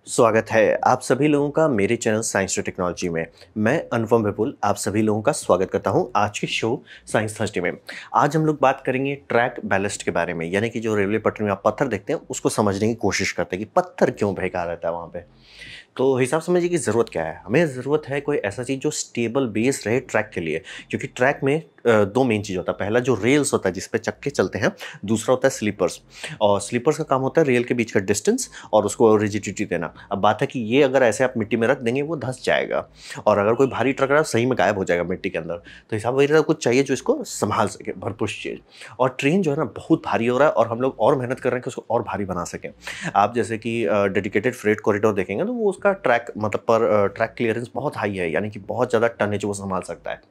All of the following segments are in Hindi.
स्वागत है आप सभी लोगों का मेरे चैनल साइंस टू टेक्नोलॉजी में। मैं अनुपम विपुल आप सभी लोगों का स्वागत करता हूं आज के शो साइंस थर्सडे में। आज हम लोग बात करेंगे ट्रैक बैलिस्ट के बारे में, यानी कि जो रेलवे पटरी में आप पत्थर देखते हैं उसको समझने की कोशिश करते हैं कि पत्थर क्यों फेंका रहता है वहाँ पे। तो हिसाब समझिए कि ज़रूरत क्या है, हमें ज़रूरत है कोई ऐसा चीज़ जो स्टेबल बेस रहे ट्रैक के लिए, क्योंकि ट्रैक में दो मेन चीज़ होता है। पहला जो रेल्स होता है जिस पे चक्के चलते हैं, दूसरा होता है स्लीपर्स। और स्लीपर्स का काम होता है रेल के बीच का डिस्टेंस और उसको रिजिडिटी देना। अब बात है कि ये अगर ऐसे आप मिट्टी में रख देंगे वो धंस जाएगा, और अगर कोई भारी ट्रक रहा सही में गायब हो जाएगा मिट्टी के अंदर। तो हिसाब वही रहता है, कुछ चाहिए जो इसको संभाल सके, भरपूर चीज़। और ट्रेन जो है ना बहुत भारी हो रहा है और हम लोग और मेहनत कर रहे हैं कि उसको और भारी बना सकें। आप जैसे कि डेडिकेटेड फ्रेट कॉरिडोर देखेंगे तो वो उसका ट्रैक मतलब पर ट्रैक क्लियरेंस बहुत हाई है, यानी कि बहुत ज़्यादा टनेज वो संभाल सकता है।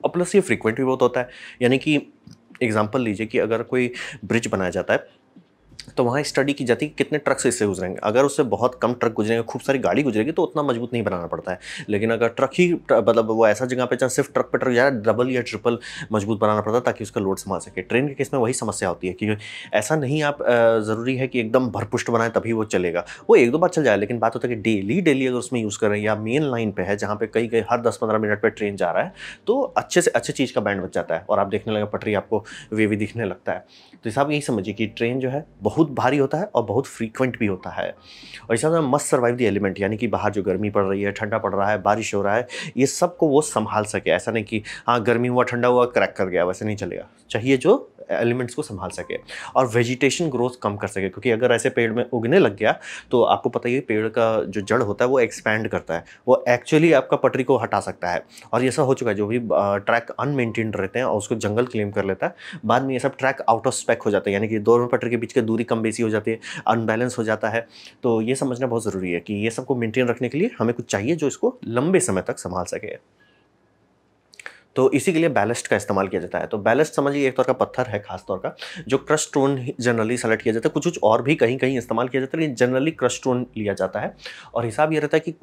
और प्लस ये फ्रीक्वेंट भी बहुत होता है, यानी कि एग्जांपल लीजिए कि अगर कोई ब्रिज बनाया जाता है तो वहाँ स्टडी की जाती है कि कितने ट्रक से इससे गुजरेंगे। अगर उससे बहुत कम ट्रक गुजरेंगे, खूब सारी गाड़ी गुजरेगी तो उतना मजबूत नहीं बनाना पड़ता है। लेकिन अगर ट्रक ही मतलब वो ऐसा जगह पे जहाँ सिर्फ ट्रक पे ट्रक जा रहा है, डबल या ट्रिपल मजबूत बनाना पड़ता है ताकि उसका लोड संभाल सके। ट्रेन के केस में वही समस्या होती है कि ऐसा नहीं आप ज़रूरी है कि एकदम भरपुष्ट बनाए तभी वो चलेगा। वो एक दो बार चल जाए, लेकिन बात होता है कि डेली डेली अगर उसमें यूज़ करें या मेन लाइन पे है जहाँ पे कई कई हर 10-15 मिनट पे ट्रेन जा रहा है, तो अच्छे से अच्छी चीज़ का बैंड बच जाता है और आप देखने लगे पटरी आपको वेवी दिखने लगता है। तो साहब यही समझिए कि ट्रेन जो है बहुत भारी होता है और बहुत फ्रीक्वेंट भी होता है। और इस हिसाब से मस्ट सर्वाइव द एलिमेंट, यानी कि बाहर जो गर्मी पड़ रही है, ठंडा पड़ रहा है, बारिश हो रहा है, ये सब को वो संभाल सके। ऐसा नहीं कि हाँ गर्मी हुआ ठंडा हुआ क्रैक कर गया, वैसे नहीं चलेगा। चाहिए जो एलिमेंट्स को संभाल सके और वेजिटेशन ग्रोथ कम कर सके, क्योंकि अगर ऐसे पेड़ में उगने लग गया तो आपको पता ही है पेड़ का जो जड़ होता है वो एक्सपैंड करता है, वो एक्चुअली आपका पटरी को हटा सकता है। और ये ऐसा हो चुका है, जो भी ट्रैक अनमेंटेन्ड रहते हैं और उसको जंगल क्लेम कर लेता है, बाद में ये सब ट्रैक आउट ऑफ स्पेक हो जाता है, यानी कि दोनों पटरी के बीच की दूरी कम बेसी हो जाती है, अनबैलेंस हो जाता है। तो ये समझना बहुत ज़रूरी है कि ये सबको मेंटेन रखने के लिए हमें कुछ चाहिए जो इसको लंबे समय तक संभाल सके। तो इसी के लिए बैलेस्ट का इस्तेमाल किया जाता है। तो बैलेस्ट समझिए एक तौर का पत्थर है खास तौर का, जो क्रश स्टोन जनरली सेलेक्ट किया जाता है। कुछ-कुछ और भी कहीं-कहीं इस्तेमाल किया जाता है, लेकिन जनरली क्रश स्टोन लिया जाता है। और हिसाब ये रहता है कि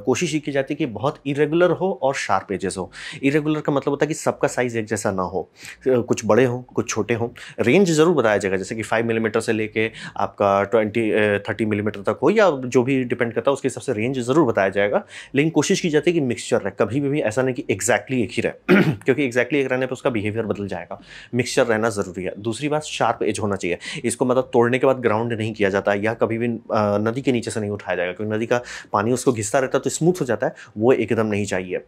कोशिश ये की जाती है कि बहुत इरेगुलर हो और शार्प एजेस हो। इरेगुलर का मतलब होता है कि सबका साइज़ एक जैसा ना हो, कुछ बड़े हों, कुछ छोटे हों। रेंज ज़रूर बताया जाएगा, जैसे कि 5 मिलीमीटर से लेके आपका 30 मिलीमीटर तक हो, या जो भी डिपेंड करता है उसके हिसाब से रेंज ज़रूर बताया जाएगा। लेकिन कोशिश की जाती है कि मिक्सचर रहे, कभी भी ऐसा नहीं कि एग्जैक्टली एक ही रहे क्योंकि एग्जैक्टली एक रहने पे उसका बिहेवियर बदल जाएगा। मिक्सचर रहना ज़रूरी है। दूसरी बात, शार्प एज होना चाहिए। इसको मतलब तोड़ने के बाद ग्राउंड नहीं किया जाता, या कभी भी नदी के नीचे से नहीं उठाया जाएगा, क्योंकि नदी का पानी उसको घिसता रहता है तो स्मूथ हो जाता है, वो एकदम नहीं चाहिए।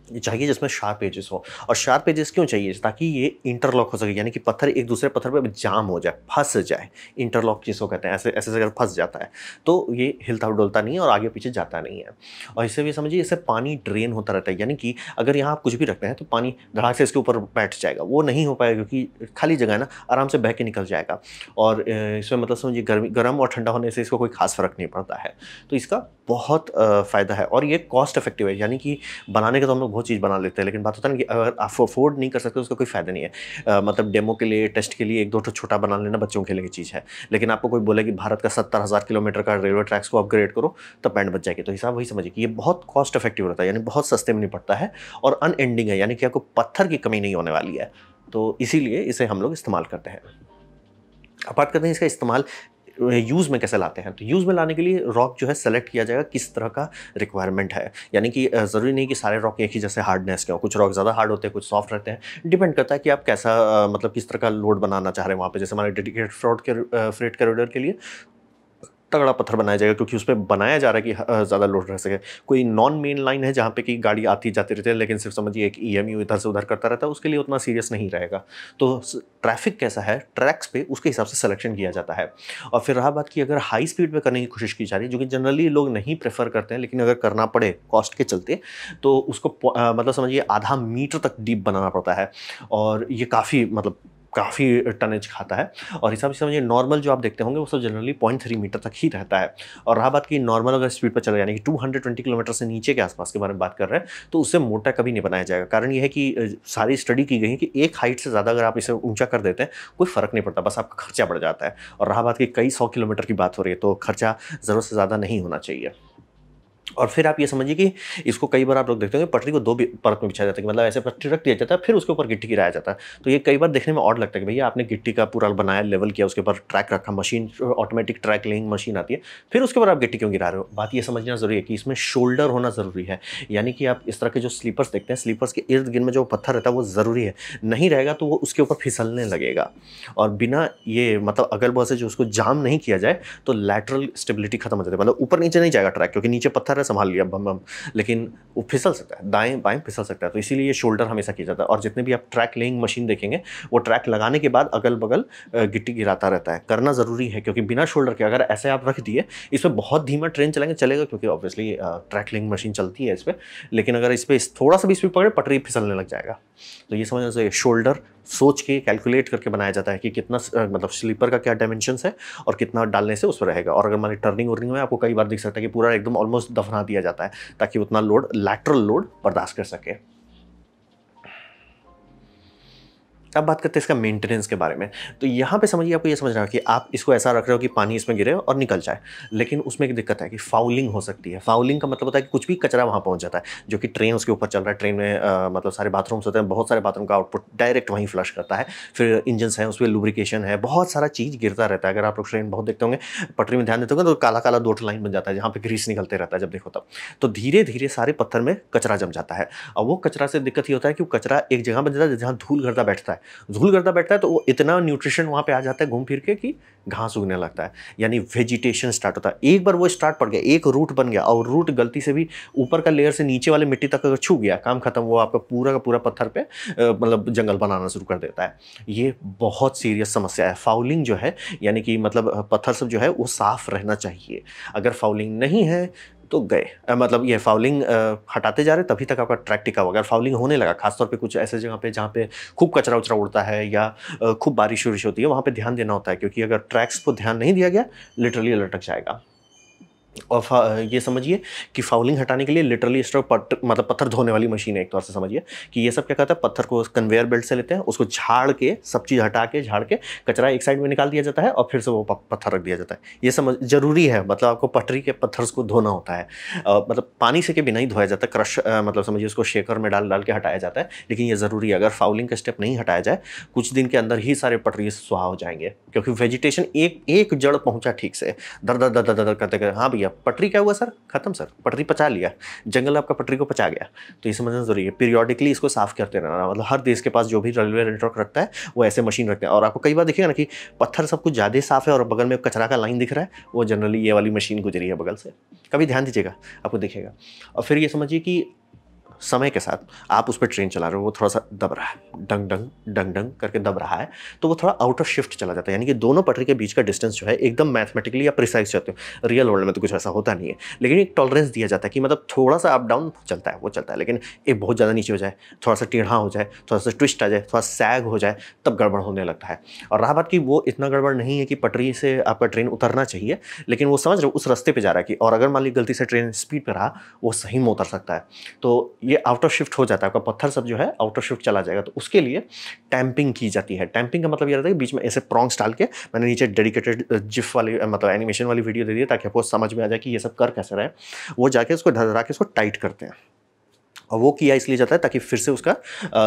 ये चाहिए जिसमें शार्प एजेस हो। और शार्प एजेस क्यों चाहिए? ताकि ये इंटरलॉक हो सके, यानी कि पत्थर एक दूसरे पत्थर पे जाम हो जाए, फंस जाए। इंटरलॉक जिसको कहते हैं, ऐसे ऐसे जगह फंस जाता है तो ये हिलता डुलता नहीं है और आगे पीछे जाता नहीं है। और इससे भी समझिए, इससे पानी ड्रेन होता रहता है, यानी कि अगर यहाँ आप कुछ भी रखते हैं तो पानी धड़ाक से इसके ऊपर बैठ जाएगा, वो नहीं हो पाएगा क्योंकि खाली जगह है ना, आराम से बह के निकल जाएगा। और इसमें मतलब समझिए गर्म और ठंडा होने से इसको कोई खास फर्क नहीं पड़ता है। तो इसका बहुत फ़ायदा है और ये कॉस्ट इफेक्टिव है, यानी कि बनाने का तो हम लोग बहुत चीज़ बना लेते हैं, लेकिन बात होता है ना कि अगर आप अफोर्ड नहीं कर सकते उसका कोई फ़ायदा नहीं है। मतलब डेमो के लिए, टेस्ट के लिए एक दो तो छोटा बना लेना बच्चों के लिए चीज़ है, लेकिन आपको कोई बोले कि भारत का 70,000 किलोमीटर का रेलवे ट्रैक्स को अपग्रेड करो तब बैंड बच जाएगी। तो हिसाब वही समझिए कि ये बहुत कॉस्ट इफेक्टिव रहता है, यानी बहुत सस्ते में निपटता है और अनएंडिंग है, यानी कि आपको पत्थर की कमी नहीं होने वाली है। तो इसीलिए इसे हम लोग इस्तेमाल करते हैं। अब बात करते हैं इसका इस्तेमाल यूज़ में कैसे लाते हैं। तो यूज़ में लाने के लिए रॉक जो है सेलेक्ट किया जाएगा किस तरह का रिक्वायरमेंट है, यानी कि ज़रूरी नहीं कि सारे रॉक एक ही जैसे हार्डनेस के हों। कुछ रॉक ज़्यादा हार्ड होते हैं, कुछ सॉफ्ट रहते हैं। डिपेंड करता है कि आप कैसा मतलब किस तरह का लोड बनाना चाह रहे हैं वहाँ पे। जैसे हमारे डेडिकेटेड फ्रेट कॉरिडोर के लिए तगड़ा पत्थर बनाया जाएगा, क्योंकि उसपे बनाया जा रहा है कि ज़्यादा लोड रह सके। कोई नॉन मेन लाइन है जहाँ पे कि गाड़ी आती जाती रहती है, लेकिन सिर्फ समझिए एक ईएमयू इधर से उधर करता रहता है, उसके लिए उतना सीरियस नहीं रहेगा। तो ट्रैफिक कैसा है ट्रैक्स पे, उसके हिसाब से सिलेक्शन किया जाता है। और फिर रहा बात कि अगर हाई स्पीड पे करने की कोशिश की जा रही है, जो कि जनरली लोग नहीं प्रेफर करते हैं, लेकिन अगर करना पड़े कॉस्ट के चलते, तो उसको मतलब समझिए आधा मीटर तक डीप बनाना पड़ता है, और ये काफ़ी टनेज खाता है। और हिसाब से समझिए नॉर्मल जो आप देखते होंगे वो सब जनरली 0.3 मीटर तक ही रहता है। और रहा बात कि नॉर्मल अगर स्पीड पर चले, यानी कि 220 किलोमीटर से नीचे के आसपास के बारे में बात कर रहे हैं, तो उससे मोटा कभी नहीं बनाया जाएगा। कारण ये है कि सारी स्टडी की गई है कि एक हाइट से ज़्यादा अगर आप इसे ऊंचा कर देते हैं कोई फ़र्क नहीं पड़ता, बस आपका खर्चा बढ़ जाता है। और रहा बात कि कई 100 किलोमीटर की बात हो रही है, तो खर्चा ज़रूरत से ज़्यादा नहीं होना चाहिए। और फिर आप ये समझिए कि इसको कई बार आप लोग देखते होंगे पटरी को दो परत में बिछाया जाता है कि मतलब ऐसे पटरी रख दिया जाता है, फिर उसके ऊपर गिट्टी गिराया जाता है। तो ये कई बार देखने में ऑड लगता है कि भैया आपने गिट्टी का पूरा बनाया, लेवल किया, उसके ऊपर ट्रैक रखा, machine automatic track laying machine आती है, फिर उसके ऊपर आप गिट्टी क्यों गिरा रहे हो। बात ये समझना जरूरी है कि इसमें शोल्डर होना जरूरी है, यानी कि आप इस तरह के जो स्लीपर्स देखते हैं, स्लीपर्स के इर्द गिर्द में जो पत्थर रहता है वो जरूरी है, नहीं रहेगा तो वो उसके ऊपर फिसलने लगेगा। और बिना ये मतलब अगल बगल से जो उसको जाम नहीं किया जाए तो लैटरल स्टेबिलिटी खत्म हो जाती है, मतलब ऊपर नीचे नहीं जाएगा ट्रैक, क्योंकि नीचे पत्थर है, संभाल लिया बम बम, लेकिन वो फिसल सकता है, दाएं बाएं फिसल सकता है। तो इसीलिए ये शोल्डर हमेशा किया जाता है। और जितने भी आप ट्रैक लेइंग मशीन देखेंगे वो ट्रैक लगाने के बाद अगल बगल गिट्टी गिराता रहता है, करना ज़रूरी है, क्योंकि बिना शोल्डर के अगर ऐसे आप रख दिए, इसमें बहुत धीमा ट्रेन चलेंगे चलेगा, क्योंकि ऑब्वियसली ट्रैक लेइंग मशीन चलती है इस पर, लेकिन अगर इस पर थोड़ा सा भी स्पीड पकड़े पटरी फिसलने लग जाएगा। तो ये समझना चाहिए, शोल्डर सोच के कैलकुलेट करके बनाया जाता है कि कितना मतलब स्लीपर का क्या डायमेंशंस है और कितना डालने से उस पर रहेगा। और अगर मान टर्निंग वर्निंग में आपको कई बार दिख सकता है कि पूरा एकदम ऑलमोस्ट दफना दिया जाता है ताकि उतना लोड, लैटरल लोड बर्दाश्त कर सके। अब बात करते हैं इसका मेंटेनेंस के बारे में। तो यहाँ पे समझिए, आपको ये समझना है कि आप इसको ऐसा रख रहे हो कि पानी इसमें गिरे और निकल जाए, लेकिन उसमें एक दिक्कत है कि फाउलिंग हो सकती है। फाउलिंग का मतलब होता है कि कुछ भी कचरा वहाँ पहुँच जाता है, जो कि ट्रेन उसके ऊपर चल रहा है, ट्रेन में मतलब सारे बाथरूम्स होते हैं, बहुत सारे बाथरूम का आउटपुट डायरेक्ट वहीं फ्लश करता है, फिर इंजन्स हैं, उस पर लुब्रिकेशन है, बहुत सारा चीज़ गिरता रहता है। अगर आप लोग ट्रेन बहुत देखते होंगे, पटरी में ध्यान देते होंगे तो काला काला दो लाइन बन जाता है जहाँ पे ग्रीस निकलते रहता है जब देखो तब। तो धीरे धीरे सारे पत्थर में कचरा जम जाता है, और वो कचरा से दिक्कत ये होता है कि वो कचरा एक जगह बन जाता है जहाँ धूल गर्दा बैठता है, धूल गर्दा बैठता है तो वो इतना न्यूट्रिशन वहाँ पे आ जाता है घूम फिर के कि घास उगने लगता है, यानी वेजिटेशन स्टार्ट होता है। एक बार वो स्टार्ट पड़ गया, एक रूट बन गया, और रूट गलती से भी ऊपर का लेयर से नीचे वाले मिट्टी तक अगर छू गया, काम खत्म, वो आपका पूरा का पूरा पत्थर पे मतलब जंगल बनाना शुरू कर देता है। ये बहुत सीरियस समस्या है। फाउलिंग जो है, यानी कि मतलब पत्थर सब जो है वो साफ रहना चाहिए। अगर फाउलिंग नहीं है तो गए, मतलब ये फाउलिंग हटाते जा रहे तभी तक आपका ट्रैक टिका होगा। अगर फाउलिंग होने लगा, खासतौर पे कुछ ऐसे जगह पे जहाँ पे खूब कचरा उचरा उड़ता है या खूब बारिश वारिश होती है, वहाँ पे ध्यान देना होता है, क्योंकि अगर ट्रैक्स को ध्यान नहीं दिया गया लिटरली लटक जाएगा। और ये समझिए कि फाउलिंग हटाने के लिए लिटरली इस तरह मतलब पत्थर धोने वाली मशीन है एक तौर से समझिए कि ये सब क्या करता है, पत्थर को कन्वेयर बेल्ट से लेते हैं, उसको झाड़ के, सब चीज़ हटा के झाड़ के कचरा एक साइड में निकाल दिया जाता है और फिर से वो पत्थर रख दिया जाता है। ये समझ जरूरी है, मतलब आपको पटरी के पत्थर को धोना होता है, मतलब पानी से के बिना ही धोया जाता है, क्रश मतलब समझिए उसको शेकर में डाल डाल के हटाया जाता है, लेकिन ये ज़रूरी है। अगर फाउलिंग का स्टेप नहीं हटाया जाए, कुछ दिन के अंदर ही सारे पटरी सुहा हो जाएंगे, क्योंकि वेजिटेशन एक जड़ पहुंचा ठीक से, दर दर दर दर करते करते, हाँ भैया पटरी क्या हुआ सर, खत्म सर, पटरी पचा लिया, जंगल आपका पटरी को पचा गया। तो ये समझना जरूरी है, पीरियोडिकली इसको साफ करते रहना। मतलब हर देश के पास जो भी रेलवे नेटवर्क रखता है वो ऐसे मशीन रखते हैं, और आपको कई बार देखिएगा ना कि पत्थर सब कुछ ज़्यादा साफ है और बगल में कचरा का लाइन दिख रहा है, वो जनरली ये वाली मशीन गुजरी है बगल से। कभी ध्यान दीजिएगा, आपको दिखेगा। और फिर ये समझिए कि समय के साथ आप उस पर ट्रेन चला रहे हो, वो थोड़ा सा दब रहा है, डंग डंग डंग डंग करके दब रहा है, तो वो थोड़ा आउट ऑफ शिफ्ट चला जाता है, यानी कि दोनों पटरी के बीच का डिस्टेंस जो है एकदम मैथमेटिकली या प्रिसाइज चाहते हो। रियल वर्ल्ड में तो कुछ ऐसा होता नहीं है, लेकिन एक टॉलरेंस दिया जाता है कि मतलब थोड़ा सा अप डाउन चलता है, वो चलता है, लेकिन एक बहुत ज़्यादा नीचे हो जाए, थोड़ा सा टेढ़ा हो जाए, थोड़ा सा ट्विस्ट आ जाए, थोड़ा सैग हो जाए, तब गड़बड़ होने लगता है। और रहा बात कि वो इतना गड़बड़ नहीं है कि पटरी से आपका ट्रेन उतरना चाहिए, लेकिन वो समझ रहे हो उस रास्ते पर जा रहा है कि, और अगर मान ली गलती से ट्रेन स्पीड पर रहा, वो सही में उतर सकता है, तो ये आउट ऑफ शिफ्ट हो जाता है, आपका पत्थर सब जो है आउट ऑफ शिफ्ट चला जाएगा। तो उसके लिए टैंपिंग की जाती है। टैंपिंग का मतलब ये रहता है कि बीच में ऐसे प्रॉन्ग्स डाल के, मैंने नीचे डेडिकेटेड जिफ वाली मतलब एनिमेशन वाली वीडियो दे दी है ताकि आपको समझ में आ जाए कि ये सब कर कैसे रहे। वो जाके उसको धरा के उसको टाइट करते हैं, और वो किया इसलिए जाता है ताकि फिर से उसका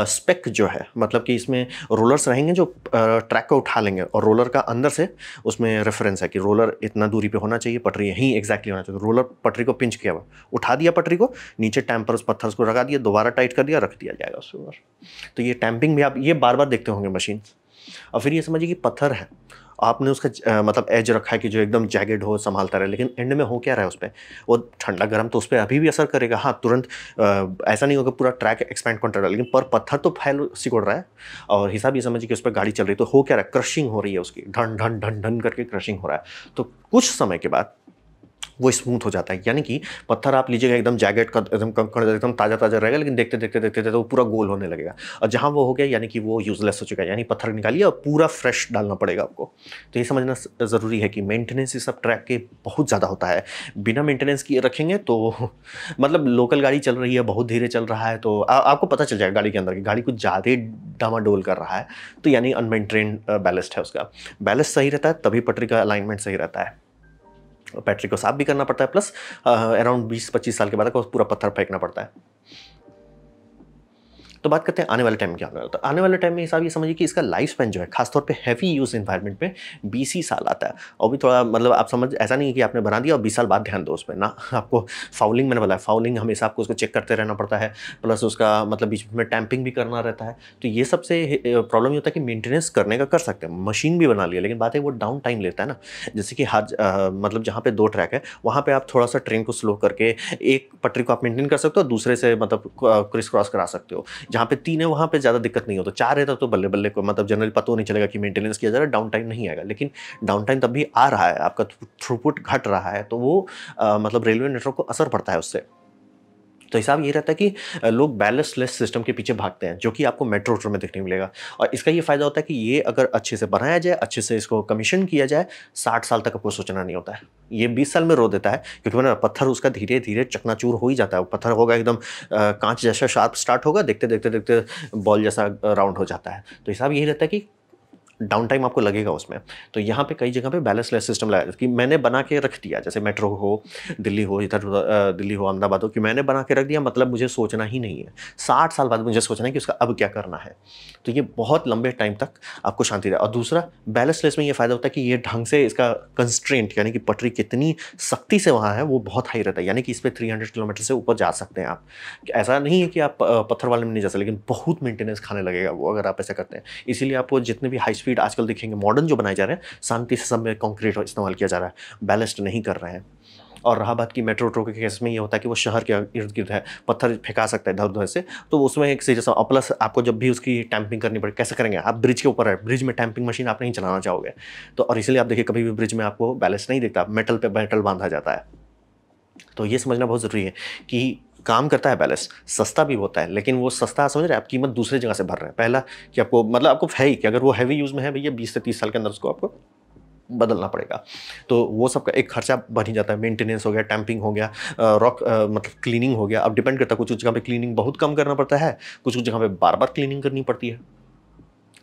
स्पेक जो है, मतलब कि इसमें रोलर्स रहेंगे जो ट्रैक को उठा लेंगे, और रोलर का अंदर से उसमें रेफरेंस है कि रोलर इतना दूरी पे होना चाहिए, पटरी यहीं एग्जैक्टली होना चाहिए। रोलर पटरी को पिंच किया हुआ, उठा दिया पटरी को, नीचे टैंपर उस पत्थर को लगा दिया, दोबारा टाइट कर दिया, रख दिया जाएगा उसके ऊपर। तो ये टैंपिंग भी आप ये बार बार देखते होंगे मशीन। और फिर ये समझिए कि पत्थर है, आपने उसका मतलब एज रखा है कि जो एकदम जैगेड हो, संभालता रहे, लेकिन एंड में हो क्या रहा है उस पर, वो ठंडा गर्म तो उस पर अभी भी असर करेगा। हाँ, तुरंत ऐसा नहीं होगा पूरा ट्रैक एक्सपैंड कर रहा है, लेकिन पर पत्थर तो फैल सिकुड़ रहा है, और हिसाब ये समझिए कि उस पर गाड़ी चल रही है, तो हो क्या रहा है, क्रशिंग हो रही है उसकी, ढन ढन ढन ढन करके क्रशिंग हो रहा है। तो कुछ समय के बाद वो स्मूथ हो जाता है, यानी कि पत्थर आप लीजिएगा एकदम जैकेट का, एकदम कंकड़ एकदम ताज़ा ताज़ा रहेगा, लेकिन देखते देखते देखते देखते वो पूरा गोल होने लगेगा, और जहाँ वो हो गया यानी कि वो यूजलेस हो चुका है, यानी पत्थर निकालिए और पूरा फ्रेश डालना पड़ेगा आपको। तो ये समझना ज़रूरी है कि मेंटेनेंस इस सब ट्रैक के बहुत ज़्यादा होता है। बिना मेंटेनेंस किए रखेंगे तो मतलब लोकल गाड़ी चल रही है, बहुत धीरे चल रहा है, तो आपको पता चल जाएगा गाड़ी के अंदर की गाड़ी कुछ ज़्यादा डामाडोल कर रहा है, तो यानी अनमेंटेन्ड बैलेस्ट है, उसका बैलेस्ट सही रहता है तभी पटरी का अलाइनमेंट सही रहता है। बैटरी को साफ भी करना पड़ता है, प्लस अराउंड 20-25 साल के बाद आपको पूरा पत्थर फेंकना पड़ता है। तो बात करते हैं आने वाले टाइम में क्या होगा। तो आने वाले टाइम में हिसाब ये समझिए कि इसका लाइफ स्पैन जो है खासतौर पे हैवी यूज एनवायरनमेंट में 20 ही साल आता है। और भी थोड़ा मतलब आप समझ, ऐसा नहीं है कि आपने बना दिया और 20 साल बाद ध्यान दो उसमें ना। आपको फाउलिंग, मैंने बोला फाउलिंग हमेशा आपको उसको चेक करते रहना पड़ता है, प्लस उसका मतलब बीच में टैंपिंग भी करना रहता है। तो ये सबसे प्रॉब्लम ये होता है कि मेंटेनेंस करने का कर सकते हैं, मशीन भी बना लिया, लेकिन बात है वो डाउन टाइम लेता है ना। जैसे कि मतलब जहाँ पे 2 ट्रैक है वहाँ पे आप थोड़ा सा ट्रेन को स्लो करके एक पटरी को आप मेंटेन कर सकते हो, दूसरे से मतलब क्रिस क्रॉस करा सकते हो। जहाँ पे 3 है वहाँ पे ज़्यादा दिक्कत नहीं हो, तो 4 है तो बल्ले बल्ले को मतलब जनरली पता नहीं चलेगा कि मेंटेनेंस किया जा रहा है, डाउन टाइम नहीं आएगा। लेकिन डाउन टाइम तब भी आ रहा है, आपका थ्रूपुट घट रहा है, तो वो मतलब रेलवे नेटवर्क को असर पड़ता है उससे। तो हिसाब ये रहता है कि लोग बैलेस्ट लेस सिस्टम के पीछे भागते हैं, जो कि आपको मेट्रो ट्रेन में देखने मिलेगा। और इसका ये फायदा होता है कि ये अगर अच्छे से बनाया जाए, अच्छे से इसको कमीशन किया जाए, 60 साल तक आपको सोचना नहीं होता है। ये 20 साल में रो देता है, क्योंकि ना पत्थर उसका धीरे धीरे चकनाचूर हो ही जाता है। वो पत्थर होगा एकदम कांच जैसा शार्प स्टार्ट होगा, देखते देखते देखते बॉल जैसा राउंड हो जाता है। तो हिसाब यही रहता है कि डाउन टाइम आपको लगेगा उसमें। तो यहाँ पे कई जगह पे बैलेंस लेस सिस्टम लगाया कि मैंने बना के रख दिया, जैसे मेट्रो हो, दिल्ली हो, इधर दिल्ली हो, अहमदाबाद हो, कि मैंने बना के रख दिया, मतलब मुझे सोचना ही नहीं है। 60 साल बाद मुझे सोचना है कि उसका अब क्या करना है। तो ये बहुत लंबे टाइम तक आपको शांति रहे। और दूसरा, बैलेंस लेस में ये फ़ायदा होता है कि ये ढंग से इसका कंस्ट्रेंट, यानी कि पटरी कितनी सख्ती से वहाँ है, वो बहुत हाई रहता है। यानी कि इस पर 300 किलोमीटर से ऊपर जा सकते हैं आप। ऐसा नहीं है कि आप पत्थर वाले में नहीं जा सकते, लेकिन बहुत मेंटेनेंस खाने लगेगा वो अगर आप ऐसा करते हैं। इसीलिए आपको जितने भी हाई स्पीड आजकल दिखेंगे मॉडर्न जो बनाए जा रहे हैं, शांति से सब में कंक्रीट इस्तेमाल किया जा रहा है, बैलेस्ट नहीं कर रहे हैं। और रहा बात की मेट्रो के केस में ये होता है कि वो शहर के इर्द गिर्द है, पत्थर फेंका सकता है इधर उधर से, तो उसमें एक सीरियस। और प्लस आपको जब भी उसकी टैंपिंग करनी पड़े, कैसे करेंगे आप? ब्रिज के ऊपर है, ब्रिज में टैंपिंग मशीन आप नहीं चलाना चाहोगे। तो और इसीलिए आप देखिए कभी भी ब्रिज में आपको बैलेंस नहीं दिखता, मेटल पे मेटल बांधा जाता है। तो ये समझना बहुत ज़रूरी है कि काम करता है बैलेंस, सस्ता भी होता है, लेकिन वो सस्ता समझ रहे हैं आप, कीमत दूसरी जगह से भर रहे हैं। पहला कि आपको मतलब आपको है ही कि अगर वो हैवी यूज़ में है भैया, 20 से 30 साल के अंदर उसको आपको बदलना पड़ेगा। तो वो सब का एक खर्चा बन ही जाता है। मेंटेनेंस हो गया, टैंपिंग हो गया, रॉक मतलब क्लीनिंग हो गया। अब डिपेंड करता है, कुछ जगह पे क्लीनिंग बहुत कम करना पड़ता है, कुछ जगह पे बार बार क्लीनिंग करनी पड़ती है।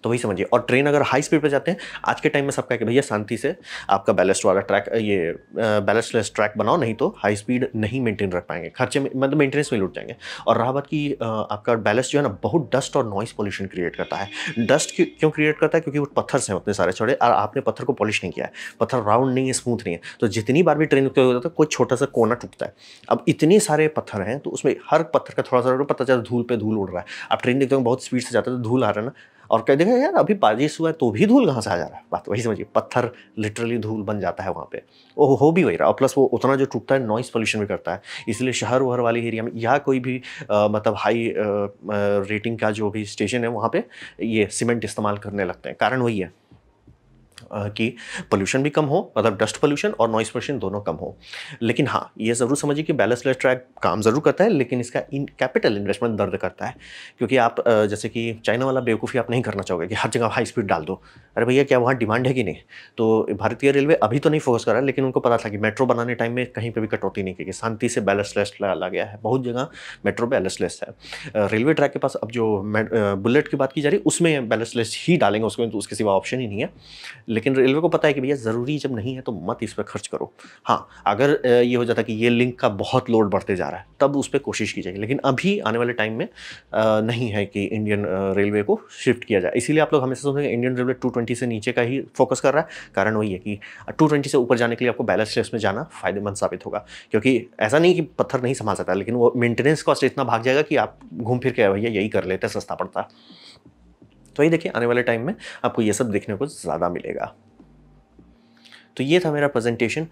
तो वही समझिए। और ट्रेन अगर हाई स्पीड पे जाते हैं, आज के टाइम में सबका कि भैया शांति से आपका बैलेस्ट वाला ट्रैक, ये बैलेस्ट लेस ट्रैक बनाओ, नहीं तो हाई स्पीड नहीं मेंटेन रख पाएंगे, खर्चे में मतलब मेंटेनेंस में लुट जाएंगे। और रहा बात कि आपका बैलेस्ट जो है ना, बहुत डस्ट और नॉइस पोल्यूशन क्रिएट करता है। डस्ट क्यों क्रिएट करता है? क्योंकि वो पत्थर से उतने सारे छोड़े और आपने पत्थर को पॉलिश नहीं किया है, पत्थर राउंड नहीं है, स्मूथ नहीं है। तो जितनी बार भी ट्रेन होता है, कोई छोटा सा कोना टूटता है। अब इतने सारे पत्थर हैं, तो उसमें हर पत्थर का थोड़ा सा पता चलता, धूल पे धूल उड़ रहा है। आप ट्रेन देखते हो बहुत स्पीड से जाता है तो धूल आ रहा है ना, और कह देंगे यार अभी बारिश हुआ है तो भी धूल कहाँ से आ जा रहा है। बात वही समझिए, पत्थर लिटरली धूल बन जाता है वहाँ पे, वो हो भी वही रहा। और प्लस वो उतना जो टूटता है, नॉइस पोल्यूशन भी करता है। इसलिए शहर वहर वाले एरिया में या कोई भी मतलब हाई रेटिंग का जो भी स्टेशन है, वहाँ पे ये सीमेंट इस्तेमाल करने लगते हैं। कारण वही है कि पोल्यूशन भी कम हो, मतलब डस्ट पोल्यूशन और नॉइस पोल्यूशन दोनों कम हो। लेकिन हाँ, ये ज़रूर समझिए कि बैलेंस लेस ट्रैक काम ज़रूर करता है, लेकिन इसका कैपिटल इन्वेस्टमेंट दर्द करता है। क्योंकि आप जैसे कि चाइना वाला बेवकूफ़ी आप नहीं करना चाहोगे कि हर जगह हाई स्पीड डाल दो। अरे भैया, क्या वहाँ डिमांड है कि नहीं? तो भारतीय रेलवे अभी तो नहीं फोकस कर रहा है, लेकिन उनको पता था कि मेट्रो बनाने टाइम में कहीं पर भी कटौती नहीं की, शांति से बैलेंस लेस ला गया है। बहुत जगह मेट्रो बैलेंस लेस है। रेलवे ट्रैक के पास अब जो बुलेट की बात की जा रही है, उसमें बैलेंस लेस ही डालेंगे उसको, तो उसके सिवा ऑप्शन ही नहीं है। लेकिन रेलवे को पता है कि भैया ज़रूरी जब नहीं है तो मत इस पर खर्च करो। हाँ, अगर ये हो जाता कि ये लिंक का बहुत लोड बढ़ते जा रहा है, तब उस पर कोशिश की जाएगी। लेकिन अभी आने वाले टाइम में नहीं है कि इंडियन रेलवे को शिफ्ट किया जाए। इसीलिए आप लोग हमेशा सोचेंगे इंडियन रेलवे 220 से नीचे का ही फोकस कर रहा है। कारण वही है कि 220 से ऊपर जाने के लिए आपको बैलेंस लेस में जाना फ़ायदेमंद साबित होगा। क्योंकि ऐसा नहीं कि पत्थर नहीं संभाल सकता, लेकिन वो मेंटेनेंस कॉस्ट इतना भाग जाएगा कि आप घूम फिर के भैया यही कर लेते, सस्ता पड़ता। तो ये देखिए, आने वाले टाइम में आपको ये सब देखने को ज़्यादा मिलेगा। तो ये था मेरा प्रेजेंटेशन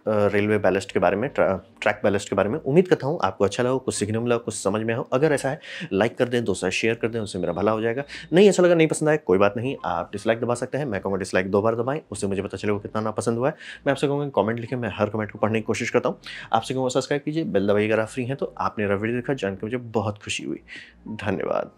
रेलवे बैलेस्ट के बारे में, ट्रैक बैलेस्ट के बारे में। उम्मीद करता हूँ आपको अच्छा लगा, कुछ सीखने मिला, कुछ समझ में हो। अगर ऐसा है, लाइक कर दें, दोस्तों शेयर कर दें, उससे मेरा भला हो जाएगा। नहीं अच्छा लगा, नहीं पसंद आया, कोई बात नहीं, आप डिसलाइक दबा सकते हैं। मैं कहूँगा डिसलाइक 2 बार दबाएं, उससे मुझे पता चलेगा कितना ना पसंद हुआ है। मैं आपसे कहूँगा कमेंट लिखें, मैं हर कमेंट को पढ़ने की कोशिश करता हूँ। आपसे कहूँगा सब्सक्राइब कीजिए, बेल दबाइए अगर आप फ्री हैं तो। आपने मेरा वीडियो देखा, जान के मुझे बहुत खुशी हुई। धन्यवाद।